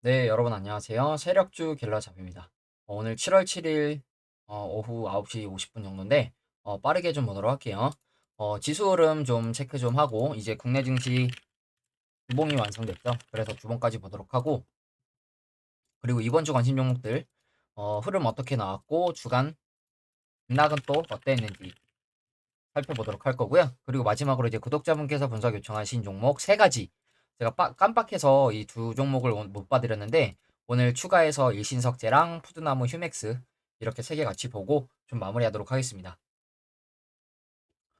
네, 여러분 안녕하세요. 세력주 갤러잡입니다. 오늘 7월 7일 오후 9시 50분 정도인데 빠르게 좀 보도록 할게요. 지수 흐름 좀 체크 좀 하고 이제 국내 증시 주봉이 완성됐죠. 그래서 주봉까지 보도록 하고 그리고 이번 주 관심 종목들 흐름 어떻게 나왔고 주간 등락은 또 어땠는지 살펴보도록 할 거고요. 그리고 마지막으로 이제 구독자분께서 분석 요청하신 종목 세 가지 제가 깜빡해서 이 두 종목을 못 봐드렸는데 오늘 추가해서 일신석재랑 푸드나무 휴맥스 이렇게 세 개 같이 보고 좀 마무리하도록 하겠습니다.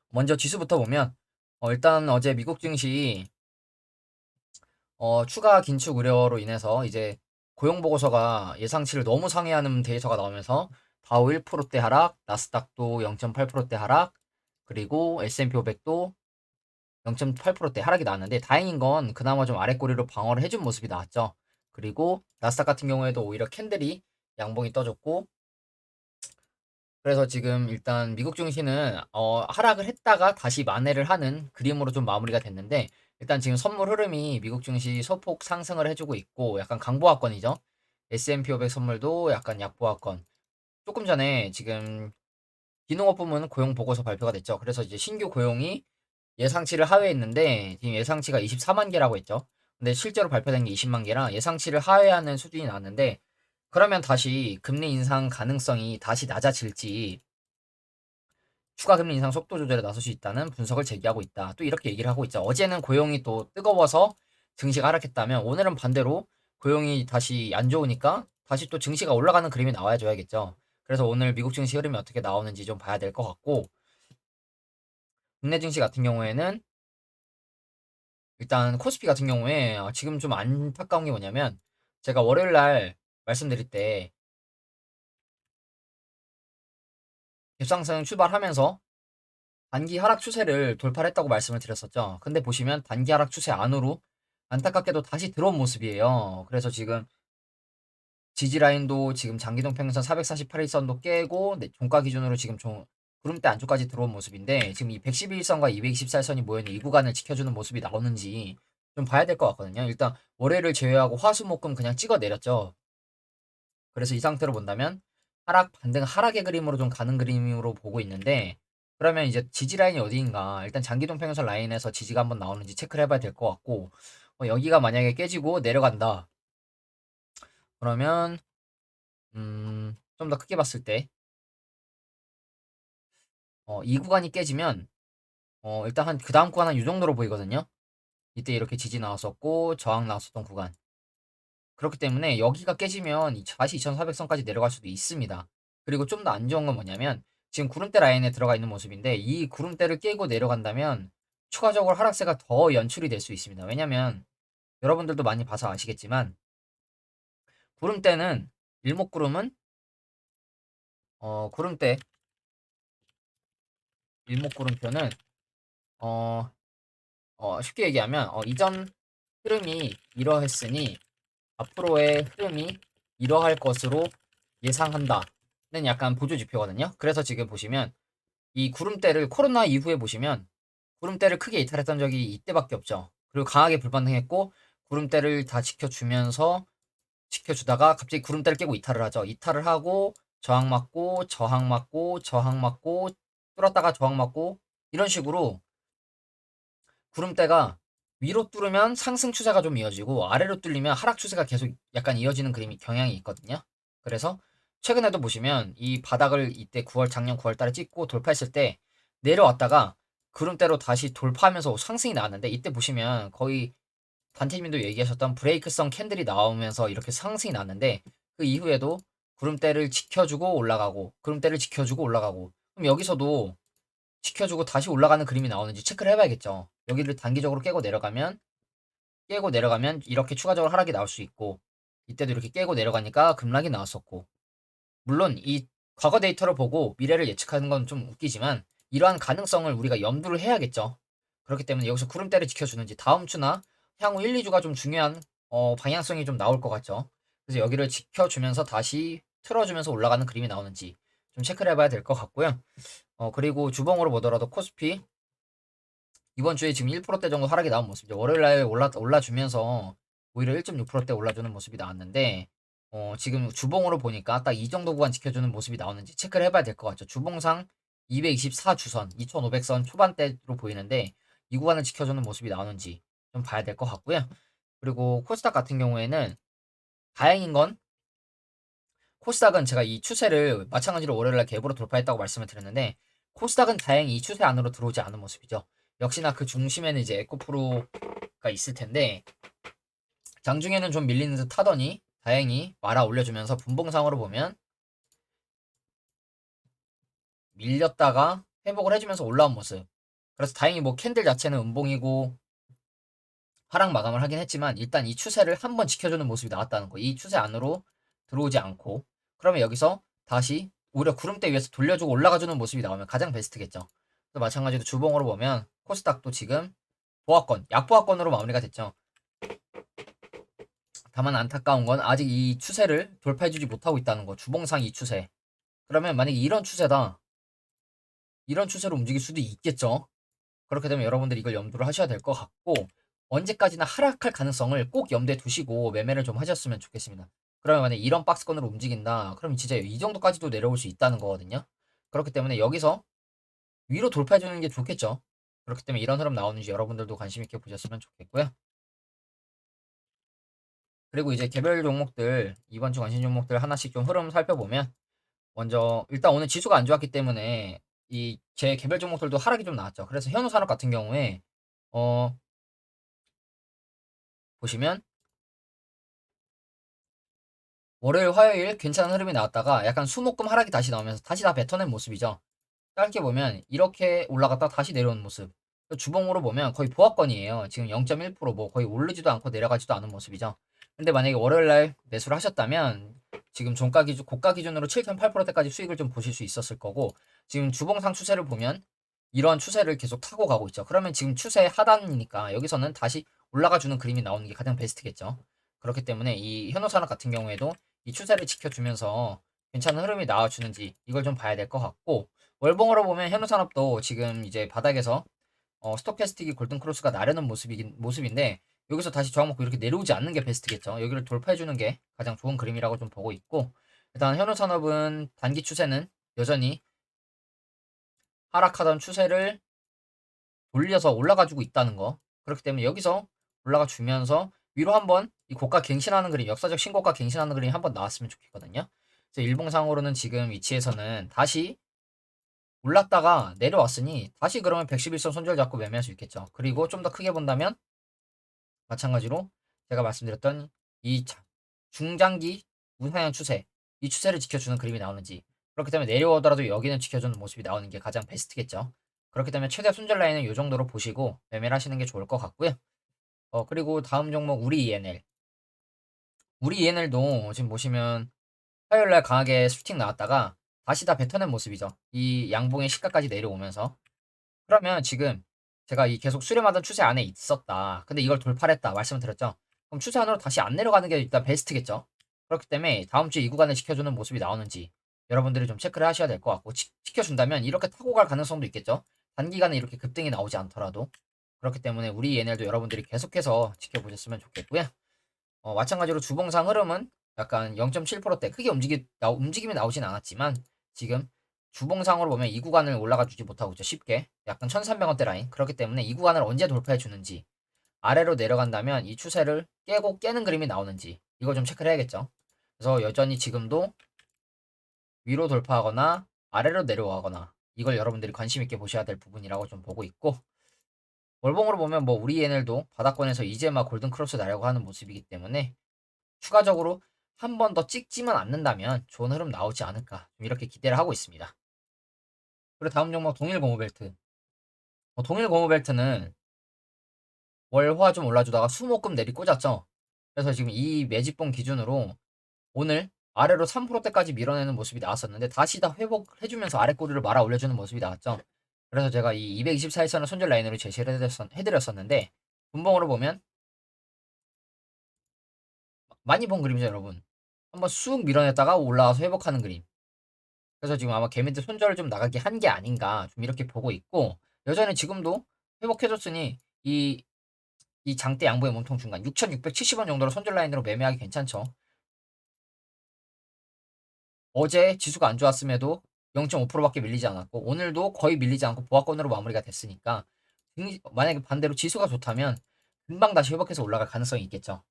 먼저 지수부터 보면 일단 어제 미국 증시 추가 긴축 우려로 인해서 이제 고용 보고서가 예상치를 너무 상회하는 데이터가 나오면서 다우 1%대 하락, 나스닥도 0.8%대 하락, 그리고 S&P 500도 0.8%대 하락이 나왔는데 다행인 건 그나마 좀 아래 꼬리로 방어를 해준 모습이 나왔죠. 그리고 나스닥 같은 경우에도 오히려 캔들이 양봉이 떠졌고 그래서 지금 일단 미국 증시는 하락을 했다가 다시 만회를 하는 그림으로 좀 마무리가 됐는데 일단 지금 선물 흐름이 미국 증시 소폭 상승을 해주고 있고 약간 강보합권이죠. S&P 500 선물도 약간 약보합권. 조금 전에 지금 기농업 부문 고용 보고서 발표가 됐죠. 그래서 이제 신규 고용이 예상치를 하회했는데 지금 예상치가 24만 개라고 했죠. 근데 실제로 발표된 게 20만 개라 예상치를 하회하는 수준이 나왔는데 그러면 다시 금리 인상 가능성이 다시 낮아질지 추가 금리 인상 속도 조절에 나설 수 있다는 분석을 제기하고 있다. 또 이렇게 얘기를 하고 있죠. 어제는 고용이 또 뜨거워서 증시가 하락했다면 오늘은 반대로 고용이 다시 안 좋으니까 다시 또 증시가 올라가는 그림이 나와야 줘야겠죠. 그래서 오늘 미국 증시 흐름이 어떻게 나오는지 좀 봐야 될 것 같고 국내 증시 같은 경우에는 일단 코스피 같은 경우에 지금 좀 안타까운 게 뭐냐면 제가 월요일 날 말씀드릴 때 갭상승 출발하면서 단기 하락 추세를 돌파를 했다고 말씀을 드렸었죠. 근데 보시면 단기 하락 추세 안으로 안타깝게도 다시 들어온 모습이에요. 그래서 지금 지지 라인도 지금 장기동 평균선 448일선도 깨고 종가 기준으로 지금 구름대 안쪽까지 들어온 모습인데 지금 이 111선과 224선이 모여있는 이 구간을 지켜주는 모습이 나오는지 좀 봐야 될 것 같거든요. 일단 월요일을 제외하고 화수목금 그냥 찍어 내렸죠. 그래서 이 상태로 본다면 하락 반등 하락의 그림으로 좀 가는 그림으로 보고 있는데 그러면 이제 지지 라인이 어디인가 일단 장기동 평균선 라인에서 지지가 한번 나오는지 체크를 해봐야 될 것 같고 여기가 만약에 깨지고 내려간다 그러면 좀 더 크게 봤을 때 이 구간이 깨지면 일단 한 그 다음 구간 한 이 정도로 보이거든요. 이때 이렇게 지지 나왔었고 저항 나왔었던 구간. 그렇기 때문에 여기가 깨지면 다시 2400선까지 내려갈 수도 있습니다. 그리고 좀 더 안 좋은 건 뭐냐면 지금 구름대 라인에 들어가 있는 모습인데 이 구름대를 깨고 내려간다면 추가적으로 하락세가 더 연출이 될 수 있습니다. 왜냐면 여러분들도 많이 봐서 아시겠지만 구름대는 일목구름은 구름대 일목구름표는 어, 쉽게 얘기하면 이전 흐름이 이러했으니 앞으로의 흐름이 이러할 것으로 예상한다는 약간 보조 지표거든요. 그래서 지금 보시면 이 구름대를 코로나 이후에 보시면 구름대를 크게 이탈했던 적이 이때밖에 없죠. 그리고 강하게 불반등했고 구름대를 다 지켜주다가 갑자기 구름대를 깨고 이탈을 하죠. 이탈을 하고 저항 맞고 저항 맞고 저항 맞고 뚫었다가 저항 맞고 이런 식으로 구름대가 위로 뚫으면 상승 추세가 좀 이어지고 아래로 뚫리면 하락 추세가 계속 약간 이어지는 그림이 경향이 있거든요. 그래서 최근에도 보시면 이 바닥을 이때 작년 9월 달에 찍고 돌파했을 때 내려왔다가 구름대로 다시 돌파하면서 상승이 나왔는데 이때 보시면 거의 단테님도 얘기하셨던 브레이크성 캔들이 나오면서 이렇게 상승이 났는데 그 이후에도 구름대를 지켜주고 올라가고 구름대를 지켜주고 올라가고 그럼 여기서도 지켜주고 다시 올라가는 그림이 나오는지 체크를 해봐야겠죠. 여기를 단기적으로 깨고 내려가면 이렇게 추가적으로 하락이 나올 수 있고 이때도 이렇게 깨고 내려가니까 급락이 나왔었고 물론 이 과거 데이터를 보고 미래를 예측하는 건 좀 웃기지만 이러한 가능성을 우리가 염두를 해야겠죠. 그렇기 때문에 여기서 구름대를 지켜주는지 다음 주나 향후 1, 2주가 좀 중요한 방향성이 좀 나올 것 같죠. 그래서 여기를 지켜주면서 다시 틀어주면서 올라가는 그림이 나오는지 좀 체크를 해봐야 될 것 같고요. 그리고 주봉으로 보더라도 코스피 이번 주에 지금 1%대 정도 하락이 나온 모습이죠. 월요일 날 올라주면서 오히려 1.6%대 올라주는 모습이 나왔는데 지금 주봉으로 보니까 딱 이 정도 구간 지켜주는 모습이 나오는지 체크를 해봐야 될 것 같죠. 주봉상 224 주선, 2500선 초반대로 보이는데 이 구간을 지켜주는 모습이 나오는지 좀 봐야 될 것 같고요. 그리고 코스닥 같은 경우에는 다행인 건 코스닥은 제가 이 추세를 마찬가지로 월요일날 갭으로 돌파했다고 말씀을 드렸는데 코스닥은 다행히 이 추세 안으로 들어오지 않은 모습이죠. 역시나 그 중심에는 이제 에코프로가 있을 텐데 장중에는 좀 밀리는 듯 하더니 다행히 말아 올려주면서 분봉상으로 보면 밀렸다가 회복을 해주면서 올라온 모습. 그래서 다행히 뭐 캔들 자체는 음봉이고 하락 마감을 하긴 했지만 일단 이 추세를 한번 지켜주는 모습이 나왔다는 거. 이 추세 안으로 들어오지 않고 그러면 여기서 다시 오히려 구름대 위에서 돌려주고 올라가주는 모습이 나오면 가장 베스트겠죠. 또 마찬가지로 주봉으로 보면 코스닥도 지금 보합권, 약보합권으로 마무리가 됐죠. 다만 안타까운 건 아직 이 추세를 돌파해주지 못하고 있다는 거. 주봉상 이 추세. 그러면 만약에 이런 추세다. 이런 추세로 움직일 수도 있겠죠. 그렇게 되면 여러분들이 이걸 염두를 하셔야 될 것 같고 언제까지나 하락할 가능성을 꼭 염두에 두시고 매매를 좀 하셨으면 좋겠습니다. 그러면 만약에 이런 박스권으로 움직인다. 그럼 진짜 이 정도까지도 내려올 수 있다는 거거든요. 그렇기 때문에 여기서 위로 돌파해 주는 게 좋겠죠. 그렇기 때문에 이런 흐름 나오는지 여러분들도 관심 있게 보셨으면 좋겠고요. 그리고 이제 개별 종목들 이번 주 관심 종목들 하나씩 좀 흐름 살펴보면 먼저 일단 오늘 지수가 안 좋았기 때문에 이 제 개별 종목들도 하락이 좀 나왔죠. 그래서 현우산업 같은 경우에 어 보시면 월요일, 화요일 괜찮은 흐름이 나왔다가 약간 수목금 하락이 다시 나오면서 다시 다 뱉어낸 모습이죠. 짧게 보면 이렇게 올라갔다 다시 내려오는 모습. 주봉으로 보면 거의 보합권이에요. 지금 0.1%뭐 거의 오르지도 않고 내려가지도 않은 모습이죠. 근데 만약에 월요일날 매수를 하셨다면 지금 종가 기준, 고가 기준으로 7.8%대까지 수익을 좀 보실 수 있었을 거고 지금 주봉상 추세를 보면 이런 추세를 계속 타고 가고 있죠. 그러면 지금 추세 하단이니까 여기서는 다시 올라가 주는 그림이 나오는 게 가장 베스트겠죠. 그렇기 때문에 이 현호산업 같은 경우에도 이 추세를 지켜주면서 괜찮은 흐름이 나와주는지 이걸 좀 봐야 될 것 같고 월봉으로 보면 현우산업도 지금 이제 바닥에서 스톡캐스틱이 골든크로스가 나르는 모습인데 여기서 다시 저항 먹고 이렇게 내려오지 않는 게 베스트겠죠. 여기를 돌파해주는 게 가장 좋은 그림이라고 좀 보고 있고 일단 현우산업은 단기 추세는 여전히 하락하던 추세를 돌려서 올라가주고 있다는 거. 그렇기 때문에 여기서 올라가 주면서 위로 한번 이 고가 갱신하는 그림, 역사적 신고가 갱신하는 그림이 한번 나왔으면 좋겠거든요. 그래서 일봉상으로는 지금 위치에서는 다시 올랐다가 내려왔으니 다시 그러면 111선 손절 잡고 매매할 수 있겠죠. 그리고 좀 더 크게 본다면 마찬가지로 제가 말씀드렸던 이 중장기 우상향 추세, 이 추세를 지켜주는 그림이 나오는지 그렇기 때문에 내려오더라도 여기는 지켜주는 모습이 나오는 게 가장 베스트겠죠. 그렇기 때문에 최대 손절 라인은 이 정도로 보시고 매매를 하시는 게 좋을 것 같고요. 그리고 다음 종목 우리 ENL. 우리 ENL도 지금 보시면 화요일날 강하게 슈팅 나왔다가 다시 다 뱉어낸 모습이죠. 이 양봉의 시가까지 내려오면서 그러면 지금 제가 이 계속 수렴하던 추세 안에 있었다. 근데 이걸 돌파를 했다. 말씀을 드렸죠. 그럼 추세 안으로 다시 안 내려가는 게 일단 베스트겠죠. 그렇기 때문에 다음 주 이 구간을 지켜주는 모습이 나오는지 여러분들이 좀 체크를 하셔야 될 것 같고 지켜준다면 이렇게 타고 갈 가능성도 있겠죠. 단기간에 이렇게 급등이 나오지 않더라도 그렇기 때문에 우리 얘네도 여러분들이 계속해서 지켜보셨으면 좋겠고요. 마찬가지로 주봉상 흐름은 약간 0.7%대 크게 움직임이 나오진 않았지만 지금 주봉상으로 보면 이 구간을 올라가 주지 못하고 있죠. 쉽게 약간 1,300원대 라인. 그렇기 때문에 이 구간을 언제 돌파해 주는지 아래로 내려간다면 이 추세를 깨고 깨는 그림이 나오는지 이걸 좀 체크를 해야겠죠. 그래서 여전히 지금도 위로 돌파하거나 아래로 내려가거나 이걸 여러분들이 관심 있게 보셔야 될 부분이라고 좀 보고 있고 월봉으로 보면 뭐 우리 얘네도 바닥권에서 이제 막 골든 크로스 나려고 하는 모습이기 때문에 추가적으로 한 번 더 찍지만 않는다면 좋은 흐름 나오지 않을까 이렇게 기대를 하고 있습니다. 그리고 다음 종목 동일고무벨트. 동일고무벨트는 월화 좀 올라주다가 수목금 내리 꽂았죠. 그래서 지금 이 매집봉 기준으로 오늘 아래로 3%대까지 밀어내는 모습이 나왔었는데 다시 다 회복해주면서 아래 꼬리를 말아 올려주는 모습이 나왔죠. 그래서 제가 이 224일선을 손절 라인으로 제시를 해드렸었는데 분봉으로 보면 많이 본 그림이죠 여러분. 한번 쑥 밀어냈다가 올라와서 회복하는 그림. 그래서 지금 아마 개미들 손절을 좀 나가게 한 게 아닌가 좀 이렇게 보고 있고 여전히 지금도 회복해줬으니 이 이 장대 양봉의 몸통 중간 6,670원 정도로 손절 라인으로 매매하기 괜찮죠. 어제 지수가 안 좋았음에도 0.5%밖에 밀리지 않았고 오늘도 거의 밀리지 않고 보합권으로 마무리가 됐으니까 만약에 반대로 지수가 좋다면 금방 다시 회복해서 올라갈 가능성이 있겠죠.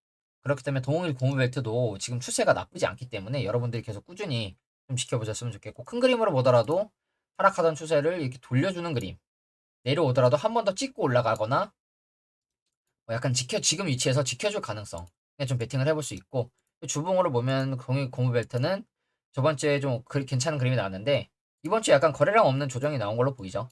그렇기 때문에 동일 고무벨트도 지금 추세가 나쁘지 않기 때문에 여러분들이 계속 꾸준히 좀 지켜보셨으면 좋겠고, 큰 그림으로 보더라도 하락하던 추세를 이렇게 돌려주는 그림, 내려오더라도 한 번 더 찍고 올라가거나 약간 지금 위치에서 지켜줄 가능성 좀 베팅을 해볼 수 있고, 주봉으로 보면 고무벨트는 저번 주에 좀 괜찮은 그림이 나왔는데 이번 주에 약간 거래량 없는 조정이 나온 걸로 보이죠.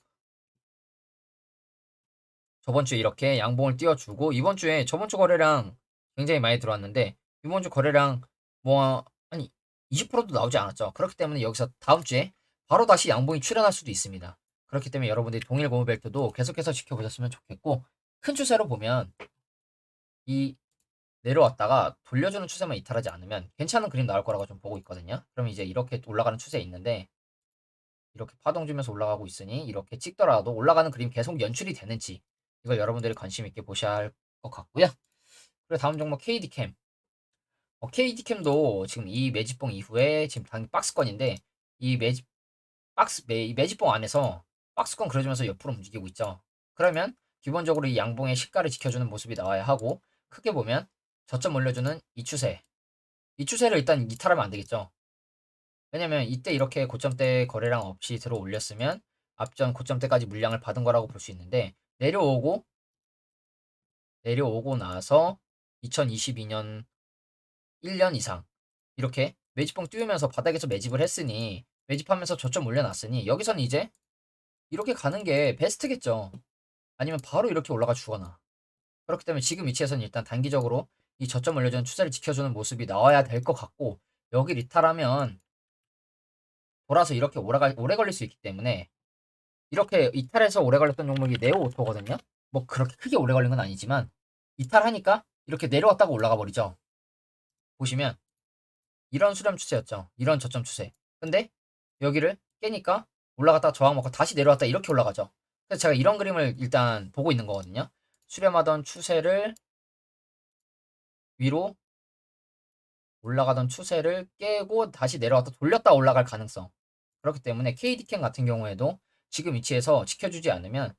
저번 주에 이렇게 양봉을 띄워주고 이번 주에 저번 주 거래량 굉장히 많이 들어왔는데 이번 주 거래량 뭐 아니 20%도 나오지 않았죠. 그렇기 때문에 여기서 다음 주에 바로 다시 양봉이 출현할 수도 있습니다. 그렇기 때문에 여러분들이 동일 고무벨트도 계속해서 지켜보셨으면 좋겠고, 큰 추세로 보면 이 내려왔다가 돌려주는 추세만 이탈하지 않으면 괜찮은 그림 나올 거라고 좀 보고 있거든요. 그럼 이제 이렇게 올라가는 추세 있는데 이렇게 파동 주면서 올라가고 있으니 이렇게 찍더라도 올라가는 그림 계속 연출이 되는지 이걸 여러분들이 관심 있게 보셔야 할 것 같고요. 그리고 다음 종목 KD캠. KD캠도 지금 이 매집봉 이후에 지금 당 박스권인데 이 매집봉 안에서 박스권 그려주면서 옆으로 움직이고 있죠. 그러면 기본적으로 이 양봉의 시가를 지켜주는 모습이 나와야 하고, 크게 보면 저점 올려주는 이 추세를 일단 이탈하면 안 되겠죠. 왜냐면 이때 이렇게 고점대 거래량 없이 들어 올렸으면 앞전 고점대까지 물량을 받은 거라고 볼 수 있는데, 내려오고 나서 2022년 1년 이상 이렇게 매집봉 띄우면서 바닥에서 매집을 했으니, 매집하면서 저점 올려놨으니 여기서는 이제 이렇게 가는 게 베스트겠죠. 아니면 바로 이렇게 올라가 주거나. 그렇기 때문에 지금 위치에서는 일단 단기적으로 이 저점 올려주는 추세를 지켜주는 모습이 나와야 될 것 같고, 여기 리탈하면 돌아서 이렇게 오래 걸릴 수 있기 때문에, 이렇게 이탈해서 오래 걸렸던 종목이 네오오토거든요. 뭐 그렇게 크게 오래 걸린 건 아니지만 이탈하니까 이렇게 내려왔다가 올라가 버리죠. 보시면 이런 수렴 추세였죠. 이런 저점 추세. 근데 여기를 깨니까 올라갔다가 저항 먹고 다시 내려왔다 이렇게 올라가죠. 그래서 제가 이런 그림을 일단 보고 있는 거거든요. 수렴하던 추세를 위로 올라가던 추세를 깨고 다시 내려왔다 돌렸다 올라갈 가능성. 그렇기 때문에 KD캠 같은 경우에도 지금 위치에서 지켜주지 않으면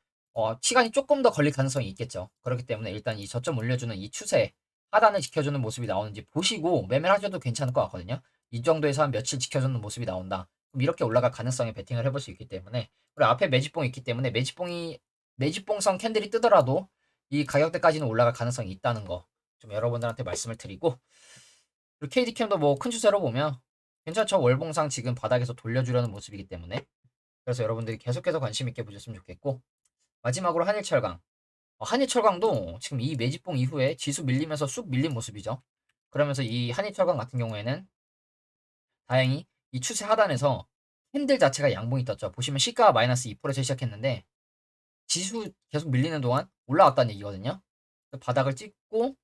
시간이 조금 더 걸릴 가능성이 있겠죠. 그렇기 때문에 일단 이 저점 올려주는 이 추세 하단을 지켜주는 모습이 나오는지 보시고 매매를 하셔도 괜찮을 것 같거든요. 이 정도에서 한 며칠 지켜주는 모습이 나온다. 그럼 이렇게 올라갈 가능성에 베팅을 해볼 수 있기 때문에, 그리고 앞에 매집봉이 있기 때문에 매집봉성 캔들이 뜨더라도 이 가격대까지는 올라갈 가능성이 있다는 거 좀 여러분들한테 말씀을 드리고, 그리고 KD캠도 뭐 큰 추세로 보면 괜찮죠. 월봉상 지금 바닥에서 돌려주려는 모습이기 때문에, 그래서 여러분들이 계속해서 관심 있게 보셨으면 좋겠고, 마지막으로 한일철강. 한일철강도 지금 이 매집봉 이후에 지수 밀리면서 쑥 밀린 모습이죠. 그러면서 이 한일철강 같은 경우에는 다행히 이 추세 하단에서 캔들 자체가 양봉이 떴죠. 보시면 시가가 마이너스 2%에서 시작했는데 지수 계속 밀리는 동안 올라왔다는 얘기거든요. 바닥을 찍고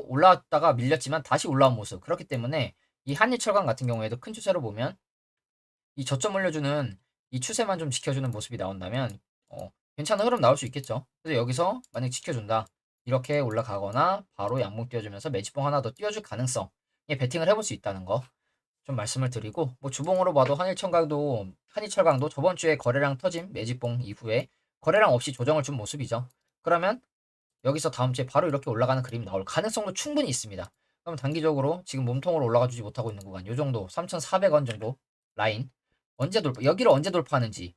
올라왔다가 밀렸지만 다시 올라온 모습. 그렇기 때문에 이 한일철강 같은 경우에도 큰 추세로 보면 이 저점 올려주는 이 추세만 좀 지켜주는 모습이 나온다면 괜찮은 흐름 나올 수 있겠죠. 그래서 여기서 만약 지켜준다, 이렇게 올라가거나 바로 양봉 띄워주면서 매집봉 하나 더 띄워줄 가능성에 베팅을 해볼 수 있다는 거 좀 말씀을 드리고, 뭐 주봉으로 봐도 한일철강도 저번 주에 거래량 터진 매집봉 이후에 거래량 없이 조정을 준 모습이죠. 그러면 여기서 다음 주에 바로 이렇게 올라가는 그림이 나올 가능성도 충분히 있습니다. 그럼 단기적으로 지금 몸통으로 올라가 주지 못하고 있는 구간 요 정도 3,400원 정도 라인 여기를 언제 돌파하는지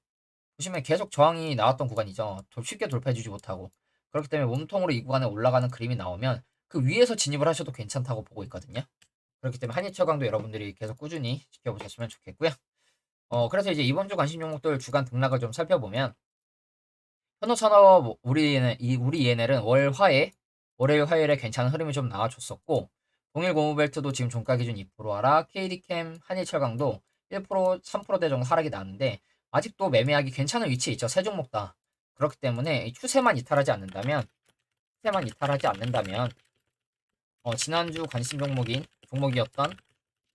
보시면 계속 저항이 나왔던 구간이죠. 쉽게 돌파해 주지 못하고, 그렇기 때문에 몸통으로 이 구간에 올라가는 그림이 나오면 그 위에서 진입을 하셔도 괜찮다고 보고 있거든요. 그렇기 때문에 한일철강도 여러분들이 계속 꾸준히 지켜보셨으면 좋겠고요. 그래서 이제 이번 주 관심 종목들 주간 등락을 좀 살펴보면, 현우산업 우리 ENL은 월요일 화요일에 괜찮은 흐름이 좀 나와줬었고, 동일 고무벨트도 지금 종가 기준 2% 하락, KD캠, 한일철강도 1% 3%대 정도 하락이 나왔는데 아직도 매매하기 괜찮은 위치에 있죠. 세 종목 다. 그렇기 때문에 추세만 이탈하지 않는다면 지난주 관심 종목이었던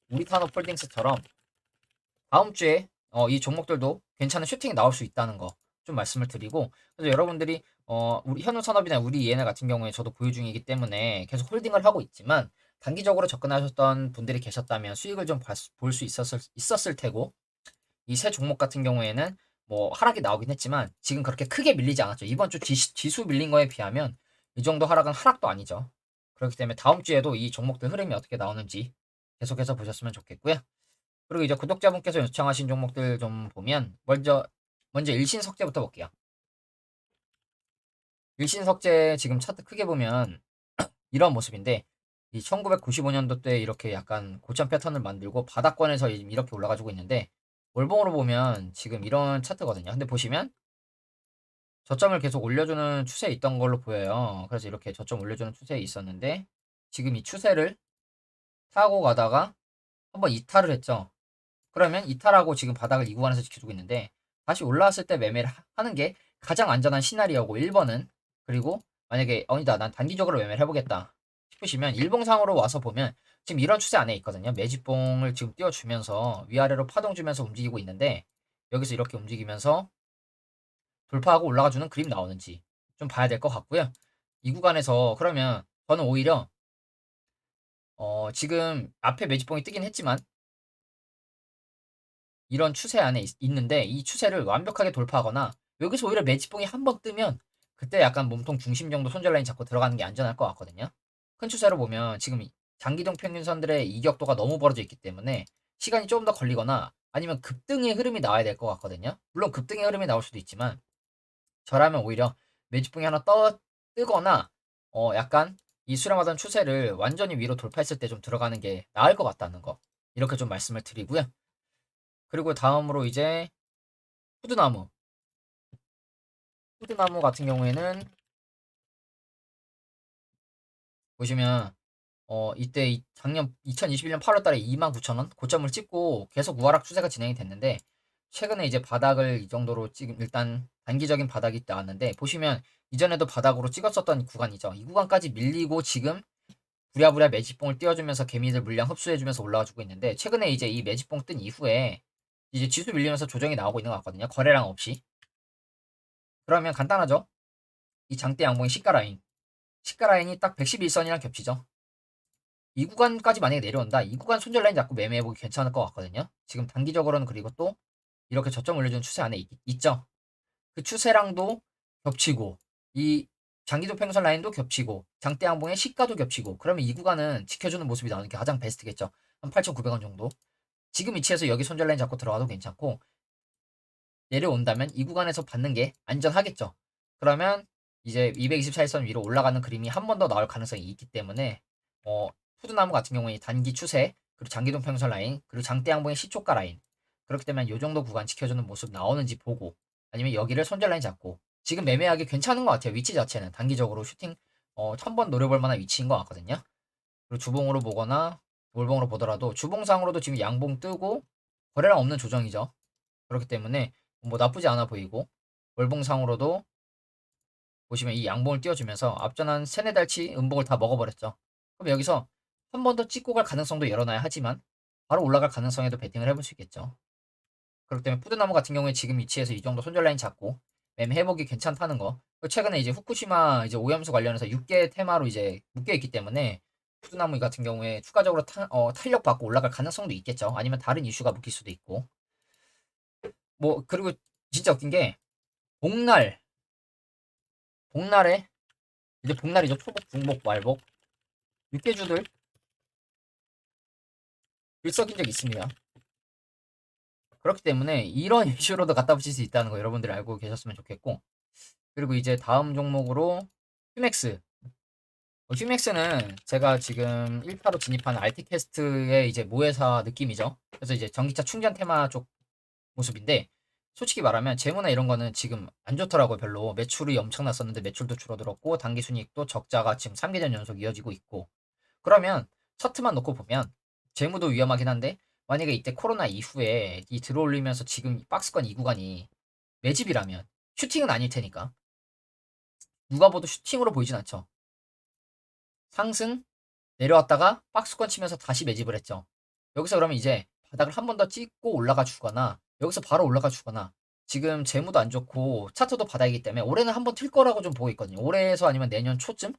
우리탄업홀딩스처럼 다음 주에 이 종목들도 괜찮은 슈팅이 나올 수 있다는 거 좀 말씀을 드리고, 그래서 여러분들이 우리 현우산업이나 우리 ENL 같은 경우에 저도 보유 중이기 때문에 계속 홀딩을 하고 있지만, 단기적으로 접근하셨던 분들이 계셨다면 수익을 좀 볼 수 있었을 테고, 이 세 종목 같은 경우에는 뭐 하락이 나오긴 했지만 지금 그렇게 크게 밀리지 않았죠. 이번 주 지수 밀린 거에 비하면 이 정도 하락은 하락도 아니죠. 그렇기 때문에 다음 주에도 이 종목들 흐름이 어떻게 나오는지 계속해서 보셨으면 좋겠고요. 그리고 이제 구독자분께서 요청하신 종목들 좀 보면 먼저 일신석재부터 볼게요. 일신석재 지금 차트 크게 보면 이런 모습인데, 이 1995년도 때 이렇게 약간 고점 패턴을 만들고 바닥권에서 이렇게 올라가지고 있는데, 월봉으로 보면 지금 이런 차트거든요. 근데 보시면 저점을 계속 올려주는 추세에 있던 걸로 보여요. 그래서 이렇게 저점 올려주는 추세에 있었는데, 지금 이 추세를 타고 가다가 한번 이탈을 했죠. 그러면 이탈하고 지금 바닥을 이 구간에서 지켜주고 있는데, 다시 올라왔을 때 매매를 하는 게 가장 안전한 시나리오고 1번은. 그리고 만약에 아니다, 난 단기적으로 매매를 해보겠다 싶으시면 일봉상으로 와서 보면 지금 이런 추세 안에 있거든요. 매집봉을 지금 띄워주면서 위아래로 파동 주면서 움직이고 있는데, 여기서 이렇게 움직이면서 돌파하고 올라가주는 그림 나오는지 좀 봐야 될 것 같고요. 이 구간에서 그러면 저는 오히려 지금 앞에 매집봉이 뜨긴 했지만 이런 추세 안에 있는데, 이 추세를 완벽하게 돌파하거나 여기서 오히려 매집봉이 한 번 뜨면 그때 약간 몸통 중심 정도 손절 라인 잡고 들어가는 게 안전할 것 같거든요. 큰 추세로 보면 지금 장기동 평균선들의 이격도가 너무 벌어져 있기 때문에 시간이 조금 더 걸리거나 아니면 급등의 흐름이 나와야 될 것 같거든요. 물론 급등의 흐름이 나올 수도 있지만, 저라면 오히려 매집봉이 하나 뜨거나 약간 이 수렴하던 추세를 완전히 위로 돌파했을 때 좀 들어가는 게 나을 것 같다는 거, 이렇게 좀 말씀을 드리고요. 그리고 다음으로 이제 푸드나무. 푸드나무 같은 경우에는 보시면 이때 작년 2021년 8월 달에 29,000원 고점을 찍고 계속 우하락 추세가 진행이 됐는데, 최근에 이제 바닥을 이 정도로 지금 일단 단기적인 바닥이 나왔는데, 보시면 이전에도 바닥으로 찍었었던 구간이죠. 이 구간까지 밀리고 지금 부랴부랴 매집봉을 띄워주면서 개미들 물량 흡수해주면서 올라와주고 있는데, 최근에 이제 이 매집봉 뜬 이후에 이제 지수 밀리면서 조정이 나오고 있는 것 같거든요. 거래량 없이. 그러면 간단하죠. 이 장대 양봉의 시가 라인이 딱 111선이랑 겹치죠. 이 구간까지 만약에 내려온다, 이 구간 손절 라인 잡고 매매해보기 괜찮을 것 같거든요. 지금 단기적으로는. 그리고 또 이렇게 저점 올려주는 추세 안에 있죠. 그 추세랑도 겹치고 이 장기도 평선 라인도 겹치고 장대 양봉의 시가도 겹치고, 그러면 이 구간은 지켜주는 모습이 나오는 게 가장 베스트겠죠. 한 8,900원 정도. 지금 위치에서 여기 손절 라인 잡고 들어가도 괜찮고, 내려온다면 이 구간에서 받는 게 안전하겠죠. 그러면 이제 224일선 위로 올라가는 그림이 한 번 더 나올 가능성이 있기 때문에 푸드나무 같은 경우에 단기 추세, 그리고 장기동 평선 라인, 그리고 장대 양봉의 시초가 라인, 그렇기 때문에 이 정도 구간 지켜주는 모습 나오는지 보고, 아니면 여기를 손절 라인 잡고 지금 매매하기 괜찮은 것 같아요. 위치 자체는 단기적으로 슈팅 한번 노려볼 만한 위치인 것 같거든요. 그리고 주봉으로 보거나 월봉으로 보더라도 주봉상으로도 지금 양봉 뜨고 거래량 없는 조정이죠. 그렇기 때문에 뭐 나쁘지 않아 보이고, 월봉상으로도 보시면 이 양봉을 띄워주면서 앞전 한 세네 달치 음봉을 다 먹어버렸죠. 그럼 여기서 한 번 더 찍고 갈 가능성도 열어놔야 하지만 바로 올라갈 가능성에도 베팅을 해볼 수 있겠죠. 그렇기 때문에 푸드나무 같은 경우에 지금 위치에서 이 정도 손절 라인 잡고 매매해보기 괜찮다는 거. 최근에 이제 후쿠시마 이제 오염수 관련해서 6개 테마로 이제 묶여 있기 때문에 푸드나무 같은 경우에 추가적으로 탄력 받고 올라갈 가능성도 있겠죠. 아니면 다른 이슈가 묶일 수도 있고. 뭐 그리고 진짜 웃긴 게 복날 복날에 이제 복날이죠. 초복, 중복, 말복 6개주들 일석인 적 있습니다. 그렇기 때문에 이런 이슈로도 갖다 붙일 수 있다는 거 여러분들이 알고 계셨으면 좋겠고, 그리고 이제 다음 종목으로 휴맥스. 휴맥스는 제가 지금 1타로 진입한 RT캐스트의 이제 모회사 느낌이죠. 그래서 이제 전기차 충전 테마 쪽 모습인데, 솔직히 말하면 재무나 이런 거는 지금 안 좋더라고요. 별로 매출이 엄청났었는데 매출도 줄어들었고 당기순이익도 적자가 지금 3개년 연속 이어지고 있고. 그러면 차트만 놓고 보면 재무도 위험하긴 한데, 만약에 이때 코로나 이후에 이 들어올리면서 지금 박스권 이 구간이 매집이라면 슈팅은 아닐 테니까 누가 봐도 슈팅으로 보이진 않죠. 상승 내려왔다가 박스권 치면서 다시 매집을 했죠. 여기서 그러면 이제 바닥을 한 번 더 찍고 올라가 주거나 여기서 바로 올라가 주거나 지금 재무도 안 좋고 차트도 바닥이기 때문에 올해는 한번 튈 거라고 좀 보고 있거든요. 올해에서 아니면 내년 초쯤?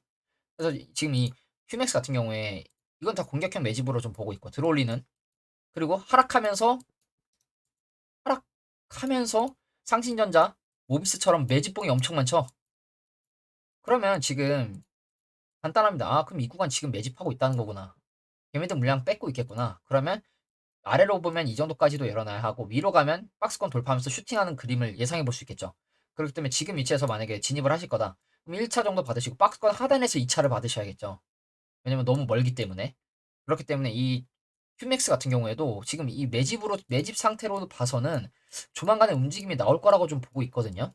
그래서 지금 이 휴맥스 같은 경우에 이건 다 공격형 매집으로 좀 보고 있고 들어올리는 그리고 하락하면서 상신전자, 모비스처럼 매집봉이 엄청 많죠. 그러면 지금 간단합니다. 아, 그럼 이 구간 지금 매집하고 있다는 거구나. 걔네들 물량 뺏고 있겠구나. 그러면 아래로 보면 이 정도까지도 열어놔야 하고 위로 가면 박스권 돌파하면서 슈팅하는 그림을 예상해 볼 수 있겠죠. 그렇기 때문에 지금 위치에서 만약에 진입을 하실 거다. 그럼 1차 정도 받으시고 박스권 하단에서 2차를 받으셔야겠죠. 왜냐면 너무 멀기 때문에. 그렇기 때문에 이 휴맥스 같은 경우에도 지금 이 매집 상태로 봐서는 조만간에 움직임이 나올 거라고 좀 보고 있거든요.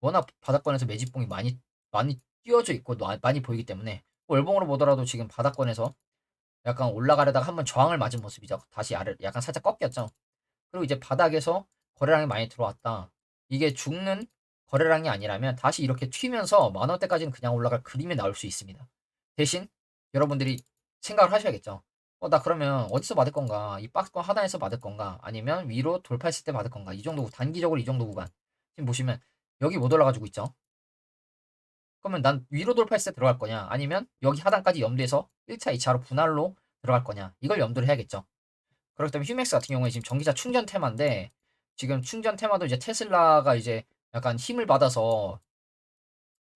워낙 바닥권에서 매집봉이 많이 띄워져 있고 많이 보이기 때문에 월봉으로 보더라도 지금 바닥권에서 약간 올라가려다가 한번 저항을 맞은 모습이죠. 다시 아래 약간 살짝 꺾였죠. 그리고 이제 바닥에서 거래량이 많이 들어왔다. 이게 죽는 거래량이 아니라면 다시 이렇게 튀면서 만 원대까지는 그냥 올라갈 그림이 나올 수 있습니다. 대신 여러분들이 생각을 하셔야겠죠. 나 그러면 어디서 받을 건가? 이 박스권 하단에서 받을 건가? 아니면 위로 돌파했을 때 받을 건가? 이 정도 단기적으로 이 정도 구간. 지금 보시면 여기 못 올라가지고 있죠. 그러면 난 위로 돌파했을 때 들어갈 거냐? 아니면 여기 하단까지 염두해서 1차, 2차로 분할로 들어갈 거냐? 이걸 염두를 해야겠죠. 그렇기 때문에 휴맥스 같은 경우에 지금 전기차 충전 테마인데 지금 충전 테마도 이제 테슬라가 이제 약간 힘을 받아서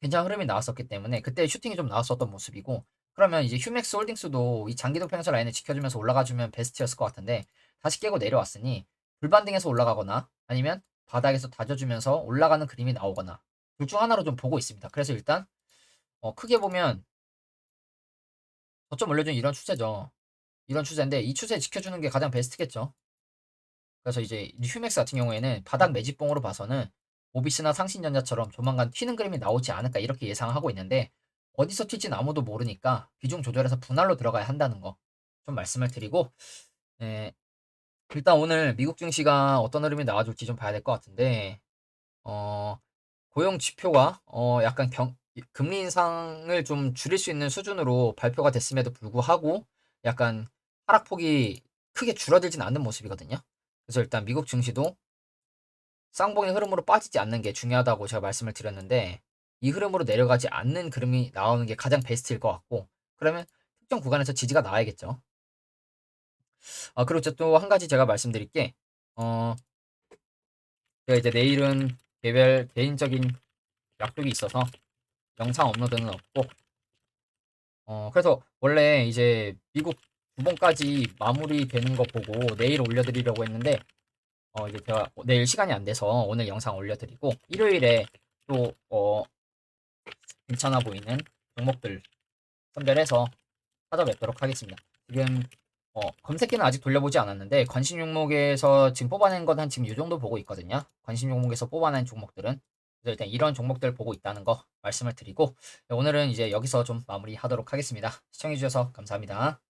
괜찮은 흐름이 나왔었기 때문에 그때 슈팅이 좀 나왔었던 모습이고 그러면 이제 휴맥스 홀딩스도 이 장기도 평선 라인을 지켜주면서 올라가주면 베스트였을 것 같은데 다시 깨고 내려왔으니 불반등해서 올라가거나 아니면 바닥에서 다져주면서 올라가는 그림이 나오거나 둘 중 하나로 좀 보고 있습니다. 그래서 일단 크게 보면 저점 올려준 이런 추세죠. 이런 추세인데 이 추세 지켜주는 게 가장 베스트겠죠. 그래서 이제 휴맥스 같은 경우에는 바닥 매집봉으로 봐서는 모비스나 상신전자처럼 조만간 튀는 그림이 나오지 않을까 이렇게 예상하고 있는데 어디서 튈지는 아무도 모르니까 비중 조절해서 분할로 들어가야 한다는 거 좀 말씀을 드리고 예, 일단 오늘 미국 증시가 어떤 흐름이 나와줄지 좀 봐야 될 것 같은데 어, 고용 지표가 약간 금리 인상을 좀 줄일 수 있는 수준으로 발표가 됐음에도 불구하고 약간 하락폭이 크게 줄어들진 않는 모습이거든요. 그래서 일단 미국 증시도 쌍봉의 흐름으로 빠지지 않는 게 중요하다고 제가 말씀을 드렸는데 이 흐름으로 내려가지 않는 그림이 나오는 게 가장 베스트일 것 같고 그러면 특정 구간에서 지지가 나와야겠죠. 그리고 또 한 가지 제가 말씀드릴 게 어, 제가 이제 내일은 개별 개인적인 약속이 있어서 영상 업로드는 없고 그래서 원래 이제 미국 두 번까지 마무리되는 거 보고 내일 올려드리려고 했는데 이제 제가 내일 시간이 안 돼서 오늘 영상 올려드리고 일요일에 또 괜찮아 보이는 종목들 선별해서 찾아뵙도록 하겠습니다. 지금 검색기는 아직 돌려보지 않았는데 관심 종목에서 지금 뽑아낸 건 한 지금 이 정도 보고 있거든요. 관심 종목에서 뽑아낸 종목들은 그래서 일단 이런 종목들 보고 있다는 거 말씀을 드리고 오늘은 이제 여기서 좀 마무리하도록 하겠습니다. 시청해주셔서 감사합니다.